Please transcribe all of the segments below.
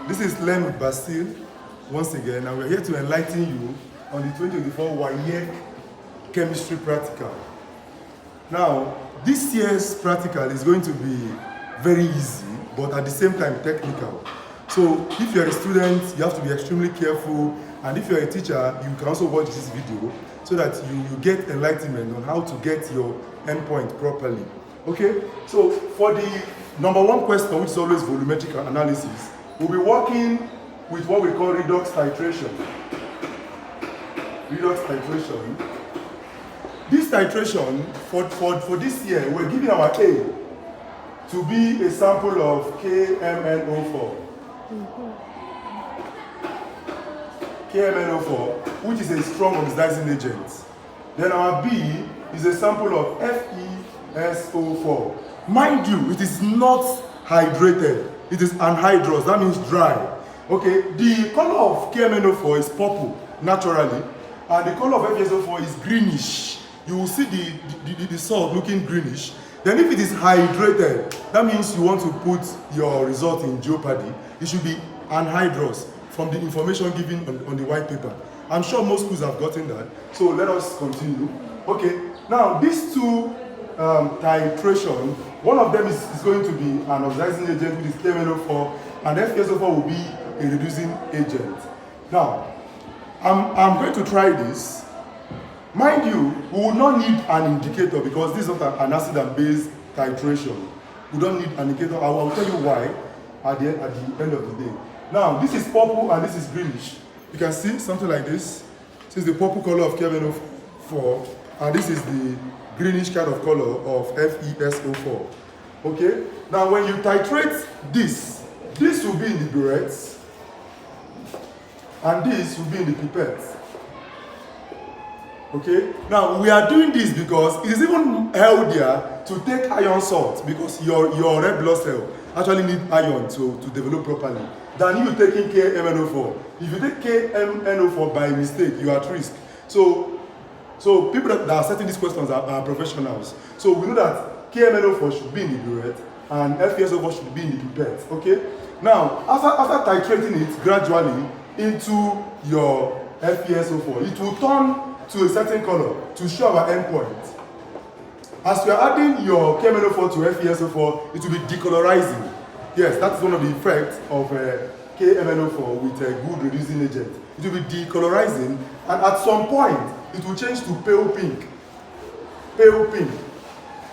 This is Learn with Bastille once again, and we're here to enlighten you on the 2024 Waec Chemistry Practical. Now, this year's practical is going to be very easy, but at the same time technical. So if you're a student, you have to be extremely careful, and if you're a teacher, you can also watch this video so that you get enlightenment on how to get your endpoint properly. Okay, so for the number one question, which is always volumetric analysis, we'll be working with what we call redox titration. Redox titration. This titration, for this year, we're giving our A to be a sample of KMnO4. KMnO4, which is a strong oxidizing agent. Then our B is a sample of FeSO4. Mind you, it is not hydrated. It is anhydrous, that means dry. Okay, the color of KMnO4 is purple, naturally, and the color of FeSO4 is greenish. You will see the salt looking greenish. Then if it is hydrated, that means you want to put your result in jeopardy. It should be anhydrous from the information given on the white paper. I'm sure most schools have gotten that. So let us continue. Okay, now these two titration, one of them is going to be an oxidizing agent, which is KMnO4, and FeSO4 will be a reducing agent. Now, I'm going to try this. Mind you, we will not need an indicator because this is not an acid and base titration. We don't need an indicator. I will tell you why at the end of the day. Now, this is purple and this is greenish. You can see something like this. This is the purple color of KMnO4, and this is the greenish kind of color of FeSO4. Okay? Now, when you titrate this will be in the burettes, and this will be in the pipette. Okay? Now, we are doing this because it is even healthier to take iron salt, because your red blood cell actually need iron to develop properly, than you taking KMnO4. If you take KMnO4 by mistake, you are at risk. So people that are setting these questions are professionals. So we know that KMnO4 should be in the burette and FeSO4 should be in the pipette. Okay? Now, after titrating it gradually into your FeSO4, it will turn to a certain color to show our endpoint. As you are adding your KMnO4 to FeSO4, it will be decolorizing. Yes, that's one of the effects of KMnO4 with a good reducing agent. It will be decolorizing, and at some point, it will change to pale pink. Pale pink.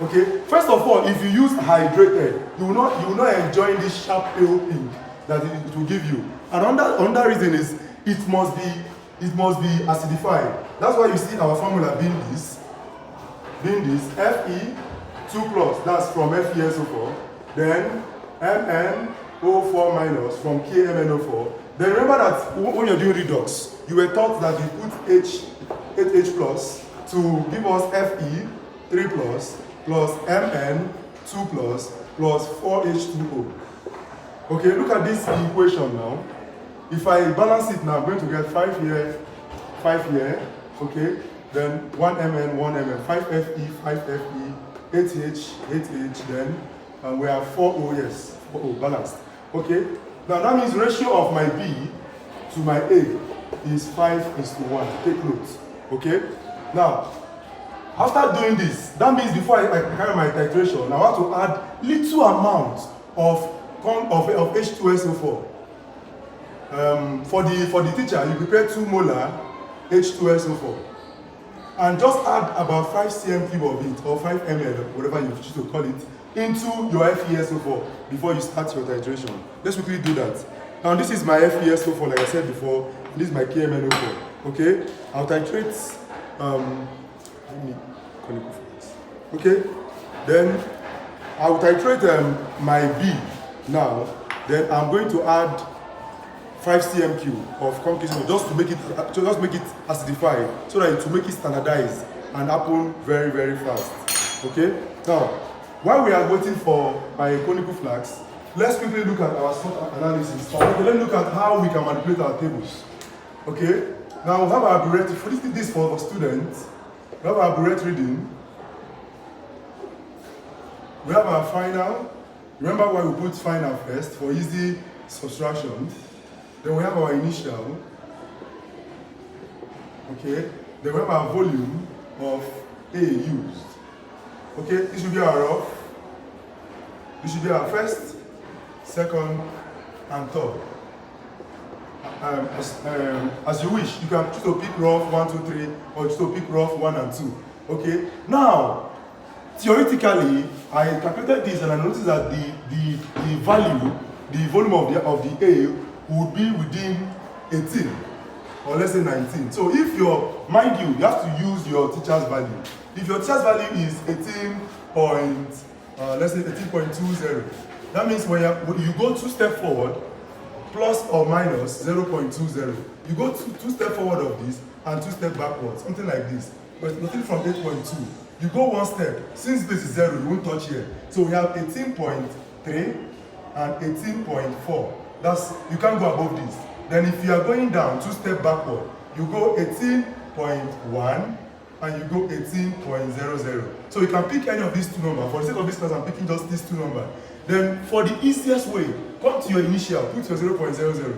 Okay? First of all, if you use hydrated, you will not enjoy this sharp pale pink that it will give you. And another reason is it must be acidified. That's why you see our formula being this Fe2+, that's from FeSO4, then MnO4- from KMnO4. Then remember that when you're doing redox, you were taught that you put 8H+ to give us Fe3+ plus Mn2+ plus 4H2O. Okay, look at this equation now. If I balance it now, I'm going to get 5 here, 5 here, okay? Then 1 Mn, 1 Mn, 5 Fe, 5 Fe, 8H, 8H, then we have 4O, yes, 4O, balanced. Okay? Now that means ratio of my B to my A is 5:1. Take note. Okay? Now, after doing this, that means before I carry my titration, I want to add little amount of H2SO4. For the teacher, you prepare 2 molar H2SO4. And just add about 5 cm cube of it, or 5 ml, whatever you choose to call it, into your FeSO4 before you start your titration. Let's quickly do that. Now this is my FeSO4, like I said before. This is my KMnO4. Okay? I'll titrate. Let me conical flask. Okay? Then I'll titrate my B now. Then I'm going to add 5 cm cube of concave just to make it acidified, so that it will make it standardized and happen very, very fast. Okay? Now, while we are waiting for my conical flask, let's quickly look at our salt analysis. Okay, let's look at how we can manipulate our tables. Okay? Now we have our burette. For this for students, we have our burette reading. We have our final. Remember why we put final first, for easy subtraction. Then we have our initial. Okay. Then we have our volume of A used. Okay. This should be our rough. This should be our first, second, and third. As you wish, you can choose to pick rough 1, 2, 3, or choose to pick rough 1 and 2. Okay. Now, theoretically, I calculated this and I noticed that the value, the volume of the A would be within 18 or let's say 19. So if mind you have to use your teacher's value. If your teacher's value is 18.20, that means when you go 2 steps forward, plus or minus 0.20. You go two steps forward of this and 2 steps backwards, something like this. But nothing from 8.2. You go 1 step. Since this is 0, you won't touch here. So we have 18.3 and 18.4. You can't go above this. Then if you are going down 2 steps backward, you go 18.1 and you go 18.00. So you can pick any of these 2 numbers. For the sake of this class, I'm picking just these 2 numbers. Then for the easiest way, come to your initial, put your 0.00,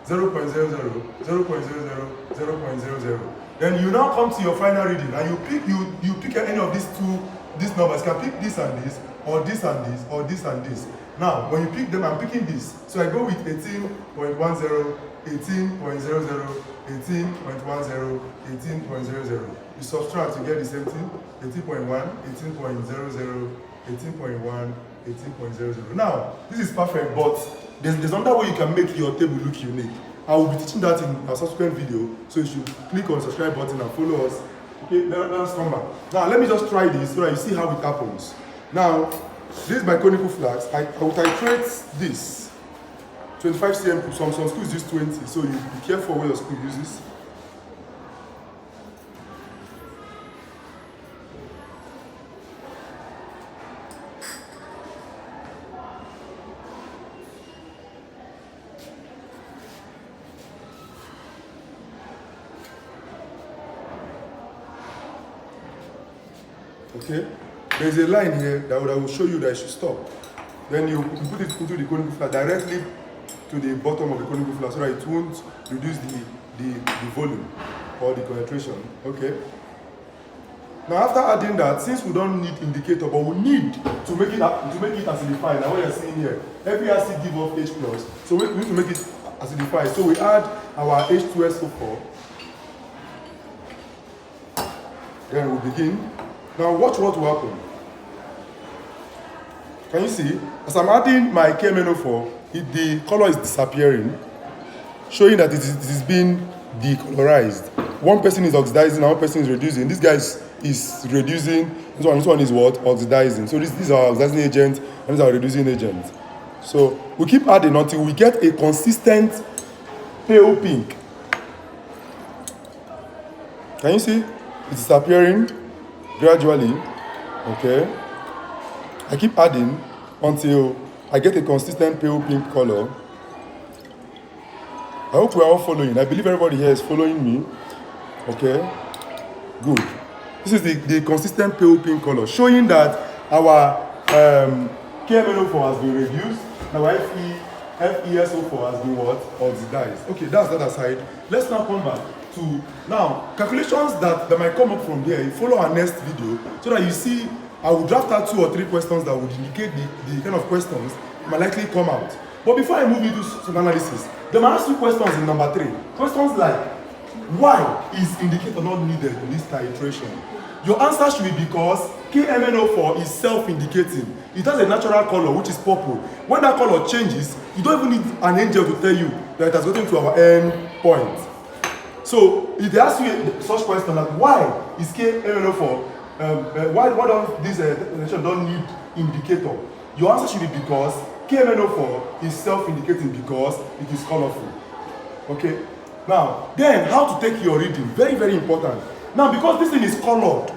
0.00, 0.00, 0.00. Then you now come to your final reading and you pick any of these numbers. You can pick this and this, or this and this, or this and this. Now, when you pick them, I'm picking this. So I go with 18.10, 18.00, 18.10, 18.00. You subtract, you get the same thing. 18.1, 18.00, 18.1, 18.00. Now, this is perfect, but there's another way you can make your table look unique. I will be teaching that in a subsequent video, so you should click on the subscribe button and follow us. Okay, let us come back. Now, let me just try this so that you see how it happens. Now, this is my conical flags. I will titrate this. 25 cm, some schools use 20, so you be careful what your school uses. Okay, there's a line here that will show you that you should stop. Then you put it into the conical flag directly to the bottom of the conical flag so that it won't reduce the volume or the concentration. Okay. Now after adding that, since we don't need indicator, but we need to make it acidified. Now what you're seeing here, every acid gives off H+, so we need to make it acidified. So we add our H2SO4. Then we begin. Now watch what will happen. Can you see? As I'm adding my KMNO4, the color is disappearing, showing that it is being decolorized. One person is oxidizing and one person is reducing. This guy is reducing, this one is what? Oxidizing. So these are oxidizing agents and these are reducing agents. So we keep adding until we get a consistent pale pink. Can you see? It's disappearing gradually. Okay. I keep adding until I get a consistent pale pink color. I hope we are all following. I believe everybody here is following me. Okay. Good. This is the consistent pale pink color, showing that our KMNO4 has been reduced. Our FeSO4 has been what? Oxidized. Okay, that's that aside. Let's now come back to calculations that might come up from there. You follow our next video so that you see. I will draft out 2 or 3 questions that would indicate the kind of questions that might likely come out. But before I move into some analysis, there might ask you questions in number 3. Questions like, why is indicator not needed in this titration? Your answer should be because KMNO4 is self-indicating. It has a natural color, which is purple. When that color changes, you don't even need an angel to tell you that it has gotten to our end point. So if they ask you such question like, why is KMNO4 why don't this titration don't need indicator? Your answer should be because KMNO4 is self-indicating because it is colorful. Okay. Now, then how to take your reading? Very, very important. Now, because this thing is colored,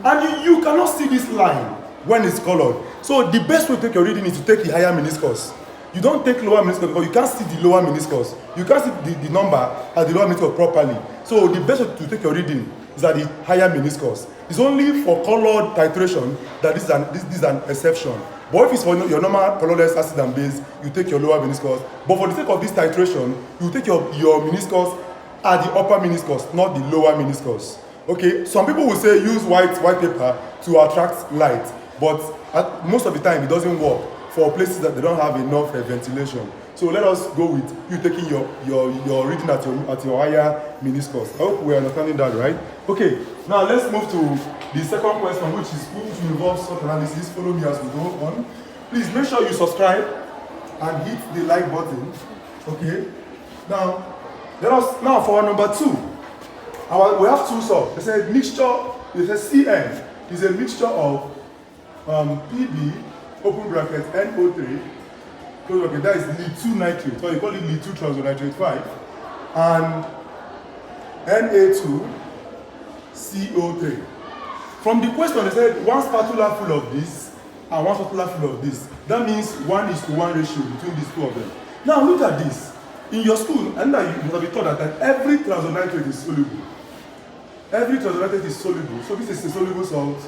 and you cannot see this line when it's colored. So the best way to take your reading is to take the higher meniscus. You don't take lower meniscus because you can't see the lower meniscus. You can't see the number at the lower meniscus properly. So the best way to take your reading is at the higher meniscus. It's only for colored titration that this is an exception. But if it's for your normal colorless acid and base, you take your lower meniscus. But for the sake of this titration, you take your meniscus at the upper meniscus, not the lower meniscus. Okay, some people will say use white paper to attract light, but most of the time it doesn't work for places that they don't have enough ventilation. So let us go with you taking your reading at your higher meniscus. I hope we're understanding that, right? Okay, now let's move to the second question, which involves SWOT analysis. Follow me as we go on. Please make sure you subscribe and hit the like button. Okay, now for number 2. We have 2 salts. They say mixture. They say CN is a mixture of PB open bracket NO3 close bracket, that is lead-2 nitrate, or you call it lead-2 transonitrate 5, and Na2CO3. From the question, they said 1 spatula full of this and 1 spatula full of this. That means 1:1 ratio between these 2 of them. Now look at this. In your school, and now you must have been taught that every transonitrate is soluble. Every transonitrate is soluble. So this is a soluble salt,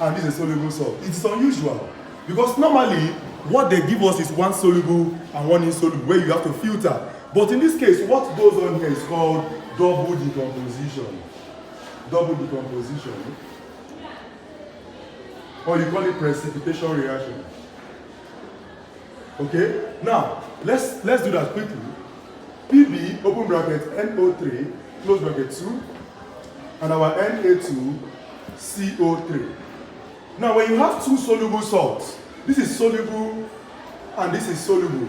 and this is a soluble salt. It's unusual because normally what they give us is 1 soluble and 1 insoluble, where you have to filter. But in this case, what goes on here is called double decomposition. Double decomposition. Or you call it precipitation reaction. Okay? Now, let's do that quickly. PB, open bracket, NO3, close bracket 2, and our Na2CO3. Now, when you have 2 soluble salts, this is soluble and this is soluble.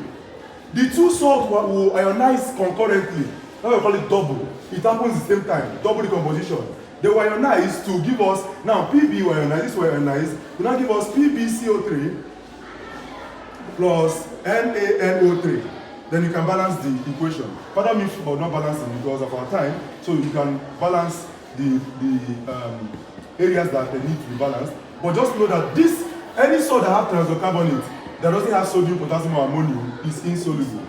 The 2 salts will ionize concurrently. Now we call it double. It happens at the same time, double decomposition. They will ionize to give us, now PB will ionize, this will ionize, will now give us PbCO3 plus NaNO3. Then you can balance the equation. Pardon me for not balancing because of our time, so you can balance the areas that they need to be balanced. But just know that this, any salt that have transocarbonate that doesn't have sodium, potassium, or ammonium is insoluble.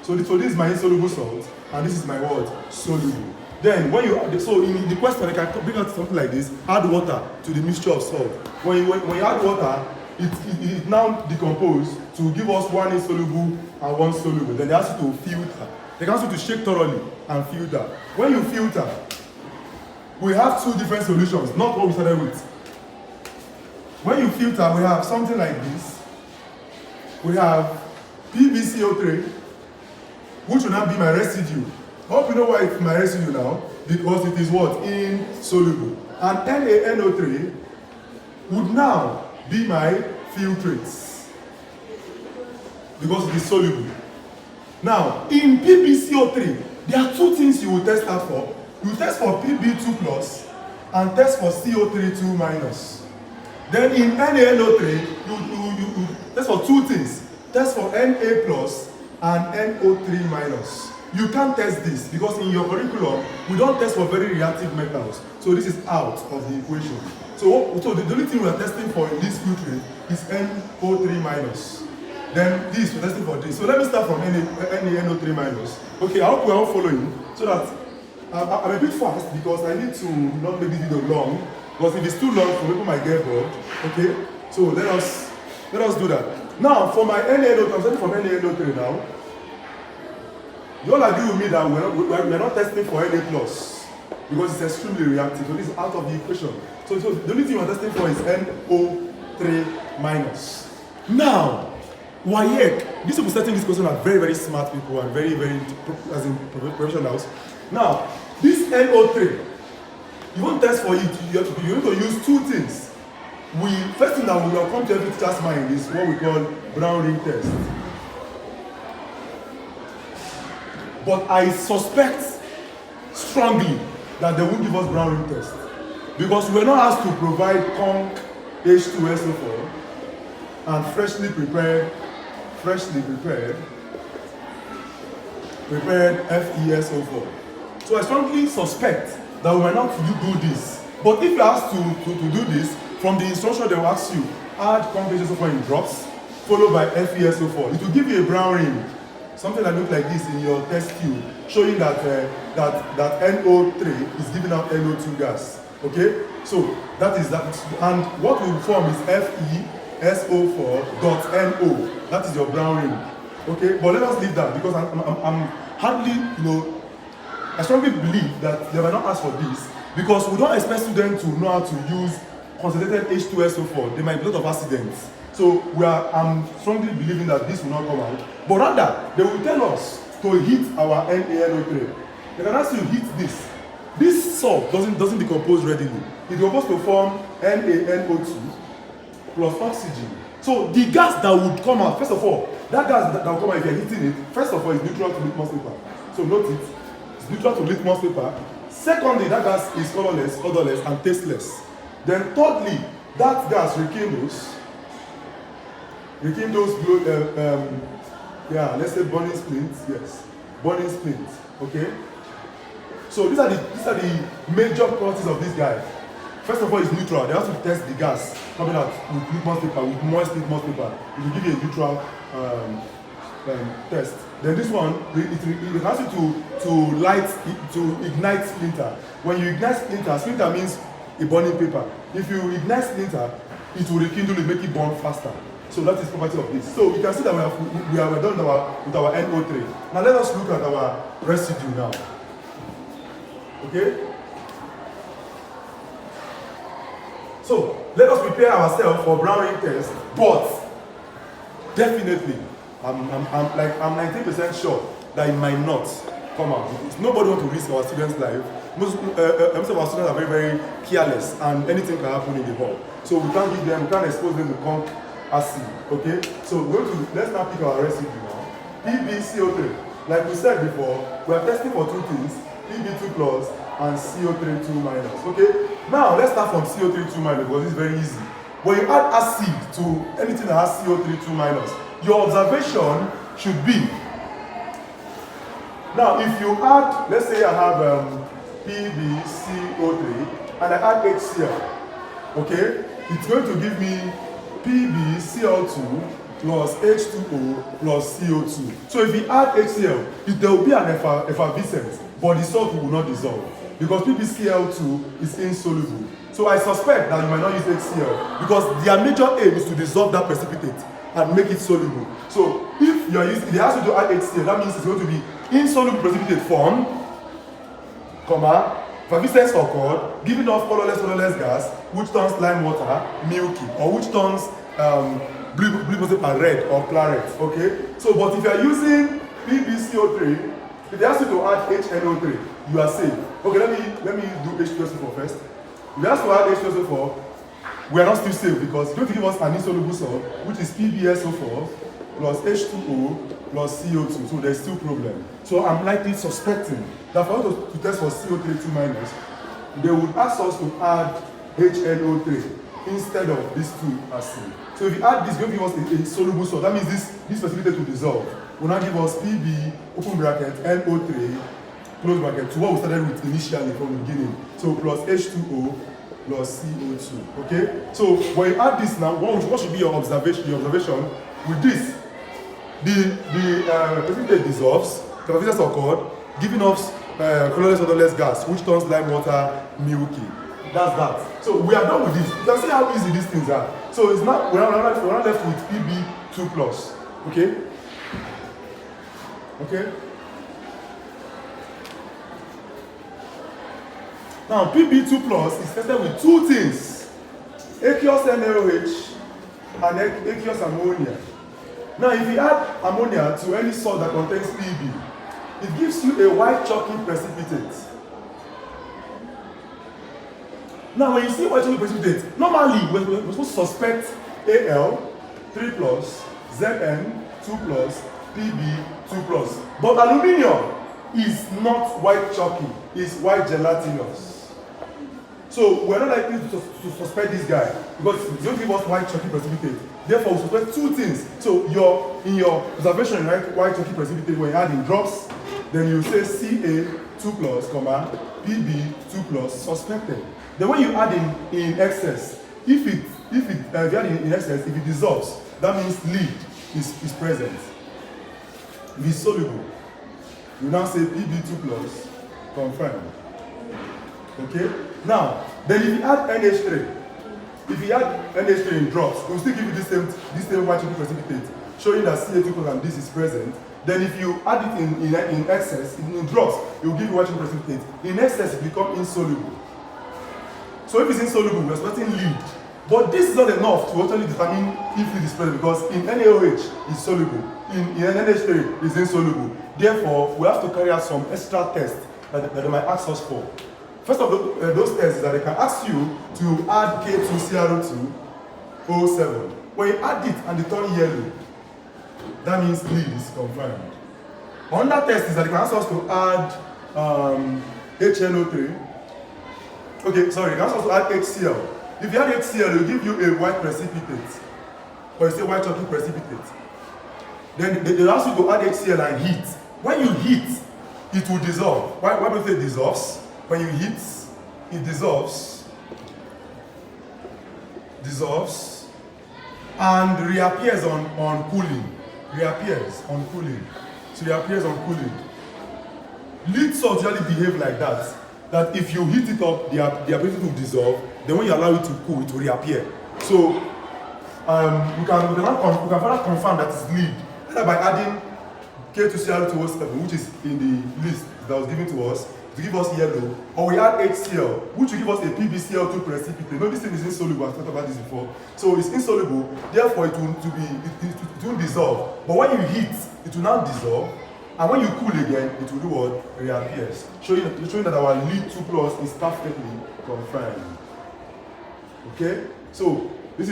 So this is my insoluble salt, and this is my what? Soluble. Then when you add, so in the question, I can bring out something like this: add water to the mixture of salt. When you add water, it now decomposes to give us 1 insoluble and 1 soluble. Then they ask you to filter. They ask you to shake thoroughly and filter. When you filter, we have 2 different solutions, not what we started with. When you filter, we have something like this. We have PbCO3, which will now be my residue. I hope you know why it's my residue now, because it is what? Insoluble. And NaNO3 would now be my filtrates, because it is soluble. Now, in PbCO3, there are 2 things you will test out for. You test for Pb2 plus and test for CO3 2 minus. Then in NaNO3, you test for 2 things. Test for Na plus and NO3 minus. You can't test this because in your curriculum, we don't test for very reactive metals. So this is out of the equation. So the only thing we are testing for in this filtrate is NO3 minus. Then this, we're testing for this. So let me start from NaNO3 minus. Okay, I hope we're all following. So that I'm a bit fast because I need to not make this video long. Because if it's too long, some people might get bored. Okay, so let us do that. Now, for my NaNO3, I'm starting from NaNO3 now. You all agree with me that we're not testing for Na plus because it's extremely reactive. So this is out of the equation. So the only thing we're testing for is NO3 minus. Now, Waec, these people setting this question are very, very smart people and very, very professionals. Now, this NO3, you won't test for it. You need to use 2 things. First thing that will come to every teacher's mind is what we call brown ring test. But I suspect strongly that they won't give us brown ring test because we were not asked to provide conc H2SO4 and freshly prepared FeSO4. So I strongly suspect that we might not do this. But if you ask to do this, from the instruction they will ask you, add conc H2SO4 in drops, followed by FeSO4. It will give you a brown ring. Something that looks like this in your test tube, showing that NO3 is giving out NO2 gas. Okay, so that is that, and what will form is Fe SO4.NO. That is your brown ring. Okay, but let us leave that because I'm hardly, I strongly believe that they might not ask for this because we don't expect students to know how to use concentrated H2SO4. There might be a lot of accidents. So I'm strongly believing that this will not come out. But rather, they will tell us to hit our NaNO3. They can ask you to hit this. This salt doesn't decompose readily. It decomposes to form NaNO2 plus oxygen. So the gas that would come out, first of all, that gas that will come out if you're hitting it, first of all, is neutral to litmus paper. So note it, it's neutral to litmus paper. Secondly, that gas is colorless, odorless, and tasteless. Then thirdly, that gas rekindles let's say burning splints, yes, burning splints, okay? So these are the major properties of this guy. First of all, it's neutral. They have to test the gas coming out with litmus paper, with moist litmus paper. It will give you a neutral test. Then this one, it has you to ignite splinter. When you ignite splinter means a burning paper. If you ignite splinter, it will rekindle it, make it burn faster. So that is property of this. So you can see that we are done with our NO3. Now let us look at our residue now. Okay? So let us prepare ourselves for brown ring test, but definitely, I'm 90% sure that it might not come out. Nobody wants to risk our students' life. Most of our students are very, very careless, and anything can happen in the hall. So we can't expose them to conk acid. Okay? So let's now pick our residue now. PbCO3. Like we said before, we are testing for two things: Pb2 plus and CO3 2 minus. Okay? Now let's start from CO3 2 minus because it's very easy. When you add acid to anything that has CO3 2 minus, your observation should be. Now, if you add, let's say I have PbCO3 and I add HCl, okay, it's going to give me PbCl2 plus H2O plus CO2. So if you add HCl, there will be an effervescence, but the salt will not dissolve because PbCl2 is insoluble. So I suspect that you might not use HCl because their major aim is to dissolve that precipitate and make it soluble. So if you are using, they ask you to add HCl, that means it's going to be insoluble precipitate form, effervescence occurred, giving off colorless gas, which turns lime water milky, or which turns blue red or claret. Okay. So, but if you are using PbCO3, if they ask you to add HNO3, you are safe. Okay, let me do H2SO4 first. If they ask you to add H2SO4, we are not still safe because it's going to give us an insoluble salt, which is PbSO4 plus H2O plus CO2. So there's still problem. So I'm likely suspecting that for us to test for CO3 2 minus, they would ask us to add HNO3 instead of these two acids. So if you add this, it's going to give us a soluble salt. That means this precipitate will dissolve. Will now give us Pb open bracket NO3 close bracket to what we started with initially from the beginning. So plus H2O plus CO2. Okay? So when you add this now, what should be your observation? The observation with this, the precipitate dissolves, the effervescence occurred, giving us colorless odorless gas, which turns lime water milky. That's that. So we are done with this. You can see how easy these things are. So it's not we're not left with Pb2 plus. Okay? Okay? Now Pb2 plus is tested with two things: aqueous NaOH and aqueous ammonia. Now if you add ammonia to any salt that contains Pb, it gives you a white chalky precipitate. Now when you see white chalky precipitate, normally we're supposed to suspect Al 3 plus, Zn 2 plus, Pb 2 plus. But aluminium is not white chalky, it's white gelatinous. So we're not likely to suspect this guy because it's going to give us white chalky precipitate. Therefore, we suspect two things. So in your observation, right, white chalky precipitate, when you add in drops, then you say Ca 2 plus, Pb 2 plus suspected. Then when you add in excess, if you add in excess, if it dissolves, that means lead is present. If it's soluble, you now say Pb 2 plus confirmed. Okay? Now, then if you add NH3, if you add NH3 in drops, it will still give you this same white chocolate precipitate, showing that Ca2 plus and this is present. Then if you add it in excess, in drops, it will give you white chocolate precipitate. In excess, it becomes insoluble. So if it's insoluble, we're expecting lead. But this is not enough to actually determine if lead is present, because in NaOH it's soluble, in NH3 it's insoluble. Therefore, we have to carry out some extra tests that they might ask us for. First of those tests is that they can ask you to add K2CrO2O7. When you add it and it turns yellow, that means lead is confirmed. Another test is that they can ask us to add HNO3. Okay, sorry, they can ask us to add HCl. If you add HCl, it will give you a white precipitate, or it's a white chocolate precipitate. Then they ask you to add HCl and heat. When you heat, it will dissolve. Why do you say it dissolves? When you heat, it dissolves, and reappears on cooling. Reappears on cooling. So reappears on cooling. Lead salts usually behave like that. That if you heat it up, the ability to dissolve. Then when you allow it to cool, it will reappear. So we can further confirm that it's lead either by adding K2CrO2O7, which is in the list that was given to us, to give us yellow, or we add HCl, which will give us a PbCl2 precipitate. No, this thing is insoluble. I've talked about this before. So it's insoluble, therefore it won't dissolve. But when you heat, it will now dissolve, and when you cool again, it will do what? Reappears. Showing that our lead 2 plus is perfectly confirmed. Okay? So this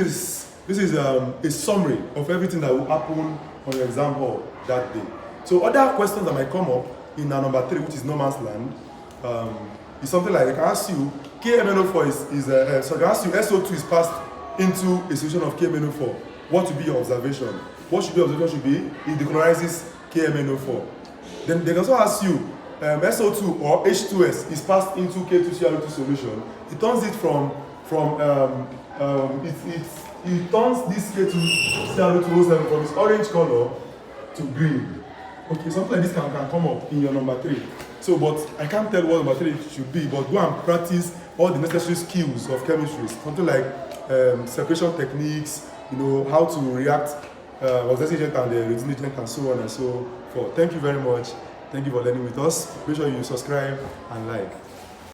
is a summary of everything that will happen on your exam hall that day. So other questions that might come up in our number 3, which is no man's land, is something like they can ask you KMNO4 so they can ask you SO2 is passed into a solution of KMNO4. What will be your observation? What should your observation should be? It decolonizes KMNO4. Then they can also ask you SO2 or H2S is passed into K2CrO2 solution. It turns it it turns this K2CrO2O7 from its orange color to green. Okay, something like this can come up in your number 3. So, but I can't tell what number 3 should be, but go and practice all the necessary skills of chemistry. Something like separation techniques, how to react, oxidation agent and the reducing agent, and so on and so forth. Thank you very much. Thank you for learning with us. Make sure you subscribe and like.